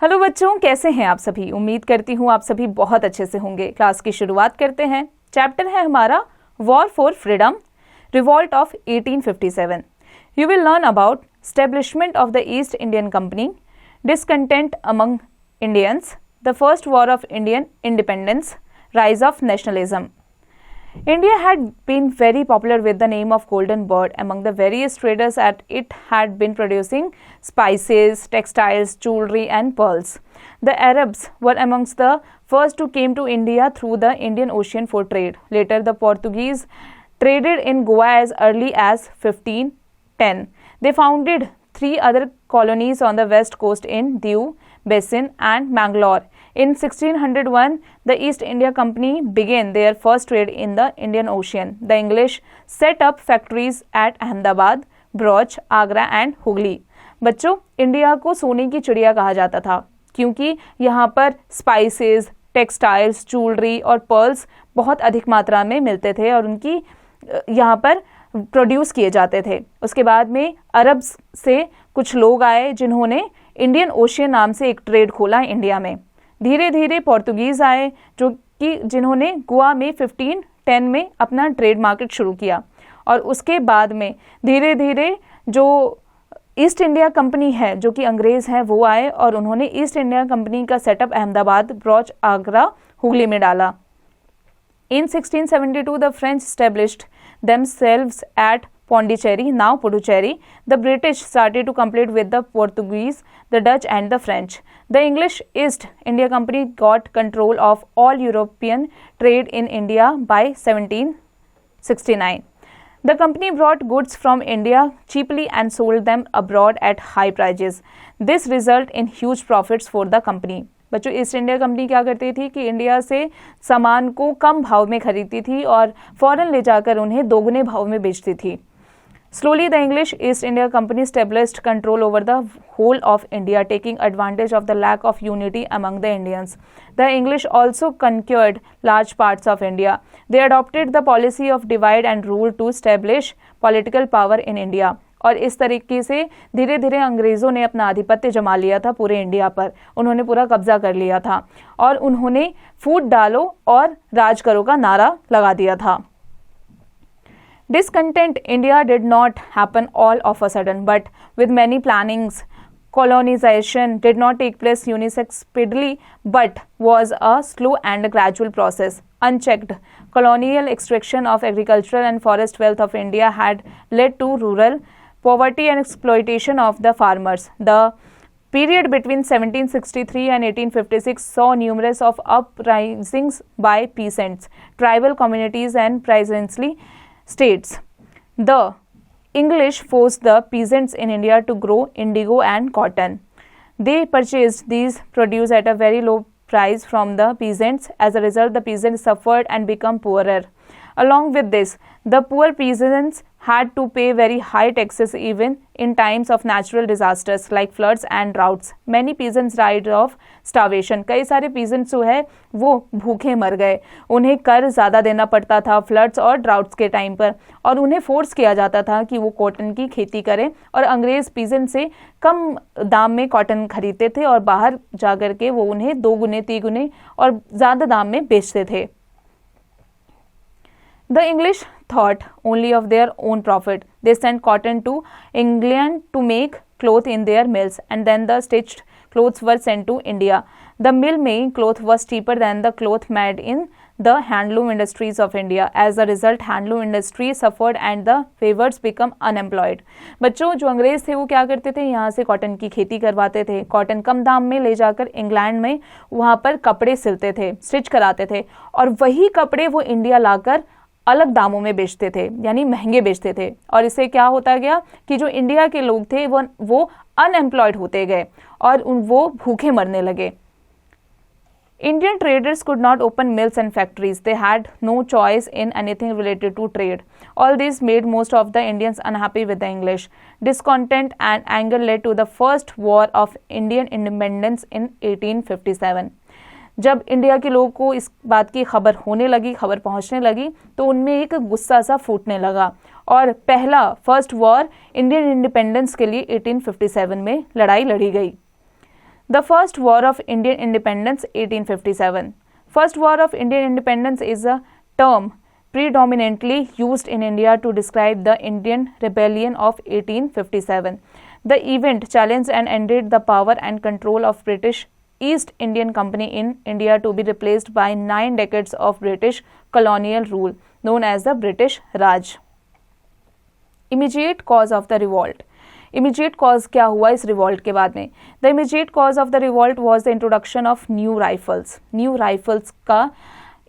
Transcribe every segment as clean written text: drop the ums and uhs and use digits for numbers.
Hello बच्चों, कैसे हैं आप सभी। उम्मीद करती हूँ आप सभी बहुत अच्छे से होंगे। क्लास की शुरुआत करते हैं। चैप्टर है हमारा war for freedom, revolt of 1857। You will learn about establishment of the east Indian company, discontent among Indians, the first war of Indian independence, rise of nationalism. India had been very popular with the name of Golden Bird among the various traders as it had been producing spices, textiles, jewelry and pearls. The Arabs were amongst the first who came to India through the Indian Ocean for trade. Later, the Portuguese traded in Goa as early as 1510. They founded 3 other colonies on the west coast in Diu Basin and Mangalore. In 1601, the East India Company began their first trade in the Indian Ocean. The English set up factories at Ahmedabad, Bhuj, Agra and Hooghly. बच्चों, India को सोने की चिड़िया कहा जाता था क्योंकि यहाँ पर स्पाइसेस, टेक्सटाइल्स, ज्वेलरी और पर्ल्स बहुत अधिक मात्रा में मिलते थे और उनकी यहाँ पर प्रोड्यूस किए जाते थे। उसके बाद में अरब से कुछ लोग आए जिन्होंने इंडियन ओशियन नाम से एक ट्रेड खोला इंडिया में। धीरे धीरे पोर्तुगीज आए जो कि जिन्होंने गोवा में 1510 में अपना ट्रेड मार्केट शुरू किया और उसके बाद में धीरे धीरे जो ईस्ट इंडिया कंपनी है जो कि अंग्रेज हैं वो आए और उन्होंने ईस्ट इंडिया कंपनी का सेटअप अहमदाबाद, ब्रॉच, आगरा, हुगली में डाला। In 1672, the French established themselves at Pondicherry, now Puducherry. The British started to compete with the Portuguese, the Dutch and the French. The English East India Company got control of all European trade in India by 1769. The company brought goods from India cheaply and sold them abroad at high prices. This resulted in huge profits for the company. बच्चों, east India company क्या करती थी कि India से सामान को कम भाव में खरीदती थी और फॉरेन ले जाकर उन्हें दोगुने भाव में बेचती थी। Slowly, the English East India Company established control over the whole of India, taking advantage of the lack of unity among the Indians. The English also conquered large parts of India. They adopted the policy of divide and rule to establish political power in India. और इस तरीके से धीरे धीरे अंग्रेज़ों ने अपना आधिपत्य जमा लिया था पूरे इंडिया पर। उन्होंने पूरा कब्जा कर लिया था और उन्होंने फूट डालो और राज करो का नारा लगा दिया था। Discontent India did not happen all of a sudden, but with many plannings. Colonization did not take place unexpectedly, but was a slow and gradual process. Unchecked colonial extraction of agricultural and forest wealth of India had led to rural poverty and exploitation of the farmers. The period between 1763 and 1856 saw numerous of uprisings by peasants, tribal communities and princely states. The English forced the peasants in India to grow indigo and cotton. They purchased these produce at a very low price from the peasants. As a result, the peasants suffered and became poorer. Along with this, the poor peasants had to pay very high taxes even in times of natural disasters like floods and droughts. Many peasants died of starvation. कई सारे peasants जो है वो भूखे मर गए। उन्हें कर ज़्यादा देना पड़ता था फ्लड्स और ड्राउट्स के टाइम पर और उन्हें फोर्स किया जाता था कि वो कॉटन की खेती करें और अंग्रेज पीजेंट से कम दाम में कॉटन खरीदते थे और बाहर जा कर के वो उन्हें 2 गुने 3 गुने और ज़्यादा दाम में बेचते थे। The English thought only of their own profit. They sent cotton to England to make cloth in their mills, and then the stitched clothes were sent to India. The mill-made cloth was cheaper than the cloth made in the handloom industries of India. As a result, handloom industry suffered and the weavers become unemployed. बच्चों, जो अंग्रेज थे वो क्या करते थे, यहाँ से कॉटन की खेती करवाते थे, कॉटन कम दाम में ले जाकर इंग्लैंड में वहाँ पर कपड़े सिलते थे, स्टिच कराते थे और वही कपड़े वो इंडिया लाकर अलग दामों में बेचते थे, यानी महंगे बेचते थे। और इससे क्या होता गया कि जो इंडिया के लोग थे वो अनएम्प्लॉयड होते गए और वो भूखे मरने लगे। Indian traders could not open mills and factories. They had no choice in anything related to trade. All this made most of the Indians unhappy with the English. Discontent and anger led to the first war of Indian independence in 1857. जब India के लोगों को इस बात की खबर होने लगी, खबर पहुंचने लगी, तो उनमें एक गुस्सा सा फूटने लगा और फर्स्ट वॉर इंडियन इंडिपेंडेंस के लिए 1857 में लड़ाई लड़ी गई। The First War of Indian Independence 1857. First War of Indian Independence is a term predominantly used in India to describe the Indian Rebellion of 1857. The event challenged and ended the power and control of British East Indian Company in India to be replaced by 9 decades of British colonial rule known as the British Raj. Immediate cause of the revolt. Immediate cause क्या हुआ इस revolt के बाद में? The immediate cause of the revolt was the introduction of new rifles. New rifles का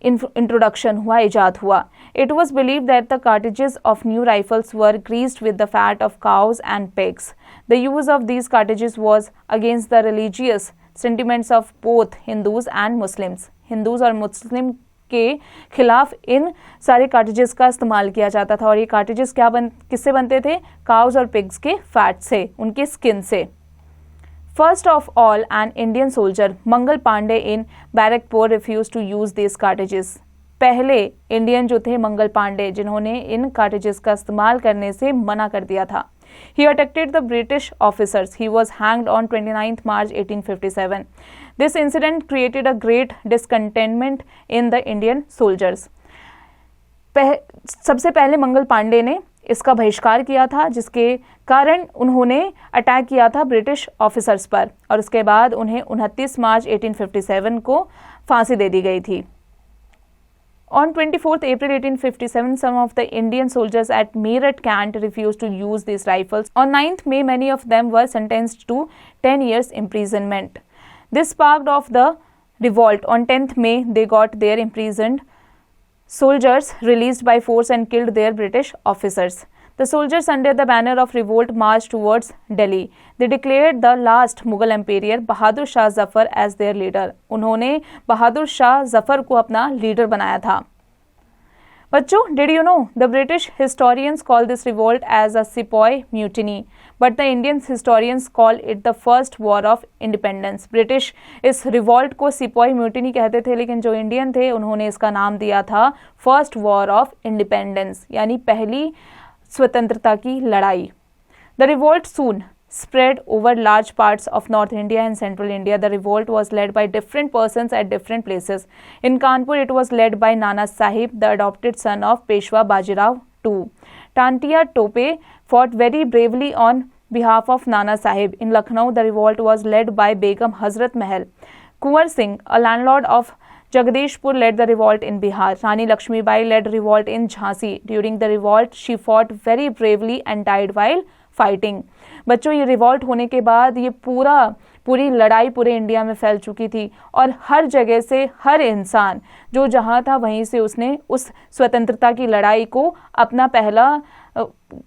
introduction हुआ, इजाद हुआ. It was believe that the कार्टेजेस of new rifles were greased with the fat of cows and pigs. The use of these कार्टेजेस was against the religious sentiments of both Hindus and Muslims. Hindus और मुस्लिम के खिलाफ इन सारे कार्टेजेस का इस्तेमाल किया जाता था. और ये कार्टेजेस किससे बनते थे? काउज और पिग्स के फैट से, उनके स्किन से. First of all an Indian soldier Mangal Pandey in Barrackpore refuse to use this cartridges. पहले इंडियन जो थे मंगल पांडे, जिन्होंने इन कार्टेजेस का इस्तेमाल करने से मना कर दिया था. He attacked the British officers. He was hanged on 29th March 1857. This incident created a great discontentment in the Indian soldiers. सबसे पहले मंगल पांडे ने इसका बहिष्कार किया था, जिसके कारण उन्होंने अटैक किया था ब्रिटिश ऑफिसर्स पर, और उसके बाद उन्हें 29 मार्च 1857 को फांसी दे दी गई थी. On 24th April 1857, some of the Indian soldiers at Meerut Cant refused to use these rifles. On 9th May, many of them were sentenced to 10 years imprisonment. This sparked off the revolt. On 10th May, they got their imprisoned soldiers released by force and killed their British officers. The soldiers under the banner of revolt marched towards Delhi. They declared the last Mughal emperor Bahadur Shah Zafar as their leader. उन्होंने बहादुर शाह जफर को अपना leader बनाया था. बच्चों, did you know the British historians call this revolt as a Sepoy mutiny, but the Indian historians call it the first war of independence. British इस revolt को Sepoy mutiny कहते थे, लेकिन जो इंडियन थे उन्होंने इसका नाम दिया था First War of Independence, यानी पहली स्वतंत्रता की लड़ाई. The revolt soon spread over large parts of North India and Central India. The revolt was led by different persons at different places. In Kanpur, it was led by Nana Sahib, the adopted son of Peshwa Bajirao II. Tantia Tope fought very bravely on behalf of Nana Sahib. In Lucknow, the revolt was led by Begum Hazrat Mahal. Kunwar Singh, a landlord of Jagadeshpur, led the revolt in Bihar. Rani Lakshmi Bai led revolt in Jhansi. During the revolt, she fought very bravely and died while fighting. बच्चों, ये revolt होने के बाद ये पूरी लड़ाई पूरे India में फैल चुकी थी, और हर जगह से हर इंसान जो जहाँ था वहीं से उसने उस स्वतंत्रता की लड़ाई को अपना पहला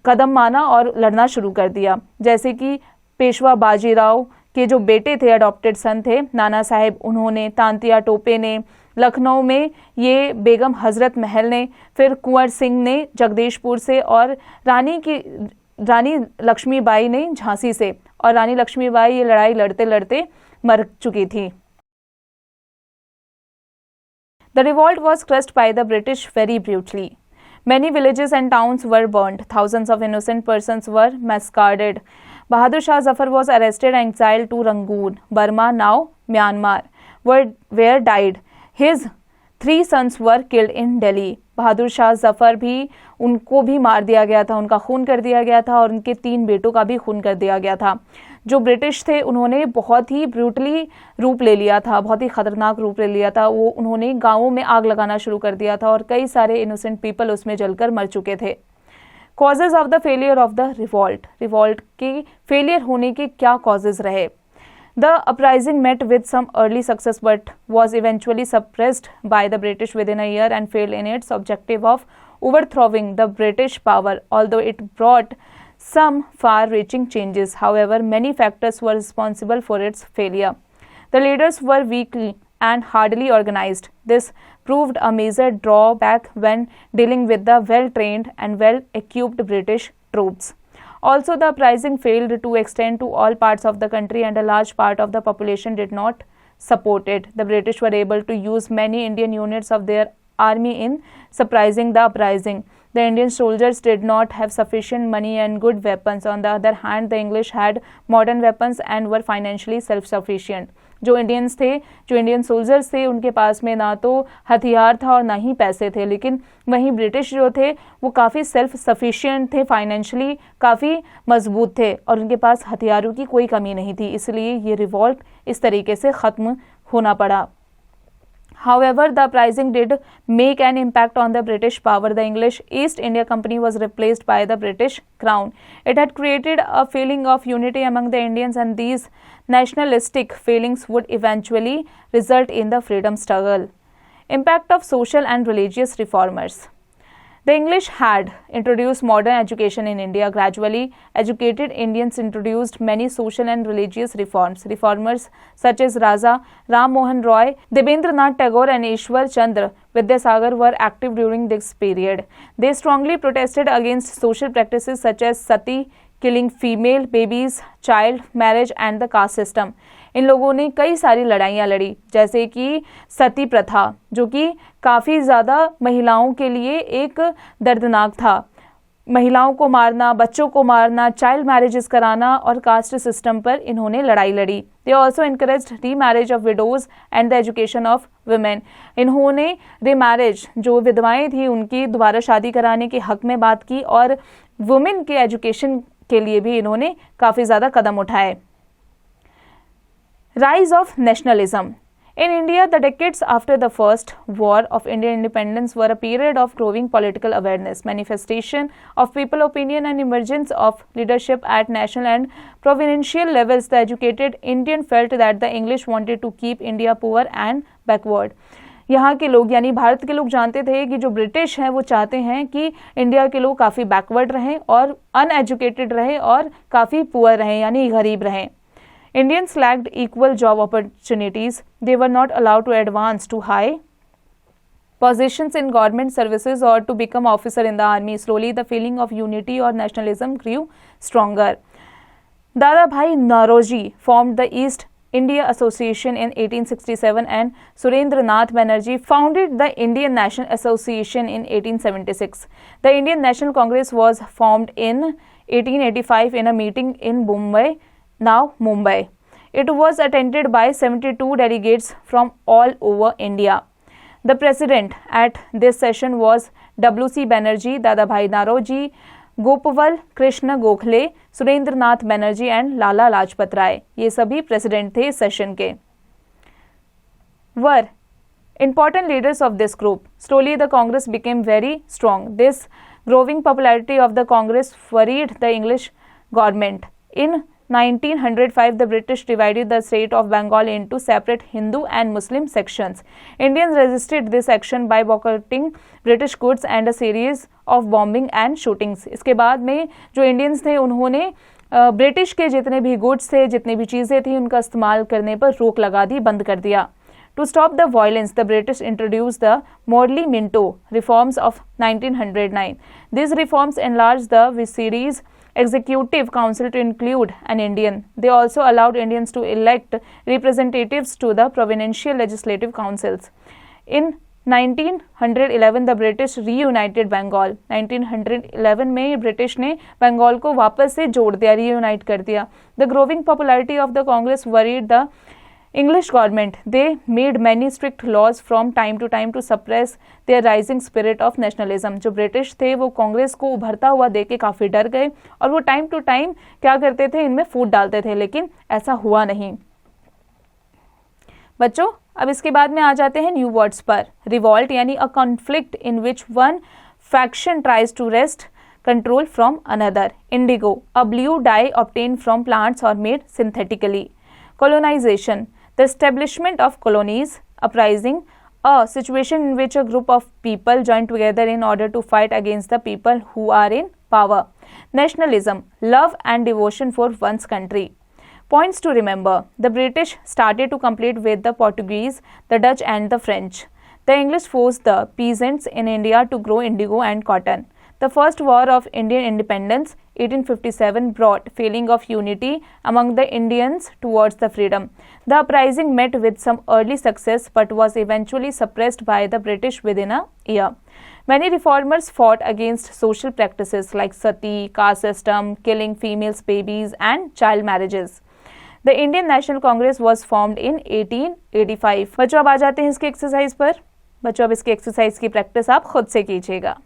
कदम माना और लड़ना शुरू कर दिया. जैसे कि पेशवा बाजीराव के जो बेटे थे, अडॉप्टेड सन थे, नाना साहेब, उन्होंने, तांतिया टोपे ने लखनऊ में, ये बेगम हजरत महल ने, फिर कुंवर सिंह ने जगदीशपुर से, और रानी लक्ष्मीबाई ने झांसी से. और रानी लक्ष्मीबाई ये लड़ाई लड़ते लड़ते मर चुकी थी. The revolt was crushed by the British very brutally. Many villages and towns were burned. Thousands of innocent persons were massacred. Bahadur Shah Zafar was arrested and exiled to Rangoon, Burma, now Myanmar, where died. His 3 sons were killed in Delhi. Bahadur Shah Zafar भी, उनको भी मार दिया गया था, उनका खून कर दिया गया था, और उनके 3 बेटों का भी खून कर दिया गया था. जो ब्रिटिश थे उन्होंने बहुत ही ब्रूटली रूप ले लिया था, बहुत ही खतरनाक रूप ले लिया था. वो उन्होंने गाँवों में आग लगाना शुरू कर दिया था, और कई सारे इनोसेंट पीपल उसमें जलकर मर चुके थे. Causes of the failure of the revolt. Revolt के फेलियर होने के क्या कॉजेज रहे? The uprising met with some early success but was eventually suppressed by the British within a year and failed in its objective of overthrowing the British power, although it brought some far-reaching changes. However, many factors were responsible for its failure. The leaders were weak and hardly organized. This proved a major drawback when dealing with the well-trained and well-equipped British troops. Also, the uprising failed to extend to all parts of the country, and a large part of the population did not support it. The British were able to use many Indian units of their army in suppressing the uprising. The Indian soldiers did not have sufficient money and good weapons. On the other hand, the English had modern weapons and were financially self-sufficient. जो Indian soldiers थे, उनके पास में ना तो हथियार था और ना ही पैसे थे, लेकिन वहीं ब्रिटिश जो थे वो काफ़ी सेल्फ सफिशिएंट थे, फाइनेंशियली काफ़ी मजबूत थे और उनके पास हथियारों की कोई कमी नहीं थी. इसलिए ये रिवॉल्ट इस तरीके से ख़त्म होना पड़ा. However, the uprising did make an impact on the British power. The English East India Company was replaced by the British Crown. It had created a feeling of unity among the Indians, and these nationalistic feelings would eventually result in the freedom struggle. Impact of social and religious reformers. The English had introduced modern education in India. Gradually, educated Indians introduced many social and religious reforms. Reformers such as Raja Ram Mohan Roy, Debendranath Tagore and Ishwar Chandra Vidyasagar were active during this period. They strongly protested against social practices such as sati, killing female babies, child marriage and the caste system. इन लोगों ने कई सारी लड़ाइयाँ लड़ी, जैसे कि सती प्रथा, जो कि काफ़ी ज़्यादा महिलाओं के लिए एक दर्दनाक था. महिलाओं को मारना, बच्चों को मारना, चाइल्ड मैरिजेस कराना और कास्ट सिस्टम पर इन्होंने लड़ाई लड़ी. दे ऑल्सो इनकरेज्ड री marriage of widows and the education of women. इन्होंने री मैरिज, जो विधवाएं थी उनकी दोबारा शादी कराने के हक में बात की और वुमेन के एजुकेशन के लिए भी इन्होंने काफ़ी ज़्यादा कदम उठाए. Rise of nationalism. In India, the decades after the First War of Indian Independence were a period of growing political awareness, manifestation of people opinion and emergence of leadership at national and provincial levels. The educated Indian felt that the English wanted to keep India poor and backward. यहाँ के लोग यानी भारत के लोग जानते थे कि जो ब्रिटिश हैं वो चाहते हैं कि इंडिया के लोग काफ़ी बैकवर्ड रहें और अनएजुकेटेड रहें और काफ़ी पुअर रहें यानी गरीब रहें. Indians lacked equal job opportunities. They were not allowed to advance to high positions in government services or to become officer in the army. Slowly, the feeling of unity or nationalism grew stronger. Dadabhai Naoroji formed the East India Association in 1867 and Surendranath Banerjee founded the Indian National Association in 1876. The Indian National Congress was formed in 1885 in a meeting in Mumbai, now Mumbai. It was attended by 72 delegates from all over India. The president at this session was W.C. Banerjee, Dadabhai Naoroji, Gopal Krishna Gokhale, Surendranath Banerjee and Lala Lajpat Rai. ये सभी president थे इस session के. Were important leaders of this group. Slowly the Congress became very strong. This growing popularity of the Congress worried the English government. In 1905, the British divided the state of Bengal into separate Hindu and Muslim sections. Indians resisted this action by boycotting British goods and a series of bombing and shootings. इसके बाद में जो Indians थे उन्होंने British के जितने भी goods थे, जितनी भी चीज़ें थी, उनका इस्तेमाल करने पर रोक लगा दी, बंद कर दिया. To stop the violence, the British introduced the Morley Minto reforms of 1909. These reforms enlarged the Viceroy's Executive Council to include an Indian. They also allowed Indians to elect representatives to the provincial legislative councils. In 1911, the British reunited Bengal. 1911 में British ने बंगाल को वापस से जोड़ दिया, reunite कर दिया. The growing popularity of the Congress worried the English government. They made many strict laws from time to suppress their rising spirit of nationalism. जो ब्रिटिश थे वो कांग्रेस को उभरता हुआ देख के काफ़ी डर गए और वो टाइम टू टाइम क्या करते थे, इनमें फूट डालते थे, लेकिन ऐसा हुआ नहीं. बच्चों, अब इसके बाद में आ जाते हैं न्यू वर्ड्स पर. रिवॉल्ट यानी a conflict in which one faction tries to wrest control from another. Indigo, a blue dye obtained from plants or made synthetically. Colonization, the establishment of colonies. Uprising, a situation in which a group of people join together in order to fight against the people who are in power. Nationalism, love and devotion for one's country. Points to remember: the British started to compete with the Portuguese, the Dutch and the French. The English forced the peasants in India to grow indigo and cotton. The first war of Indian independence. 1857 brought feeling of unity among the Indians towards the freedom. The uprising met with some early success but was eventually suppressed by the British within a year. Many reformers fought against social practices like sati, caste system, killing females, babies, and child marriages. The Indian National Congress was formed in 1885. बच्चों अब आ जाते हैं इसके exercise पर। बच्चों अब इसके exercise की प्रैक्टिस आप खुद से कीजिएगा।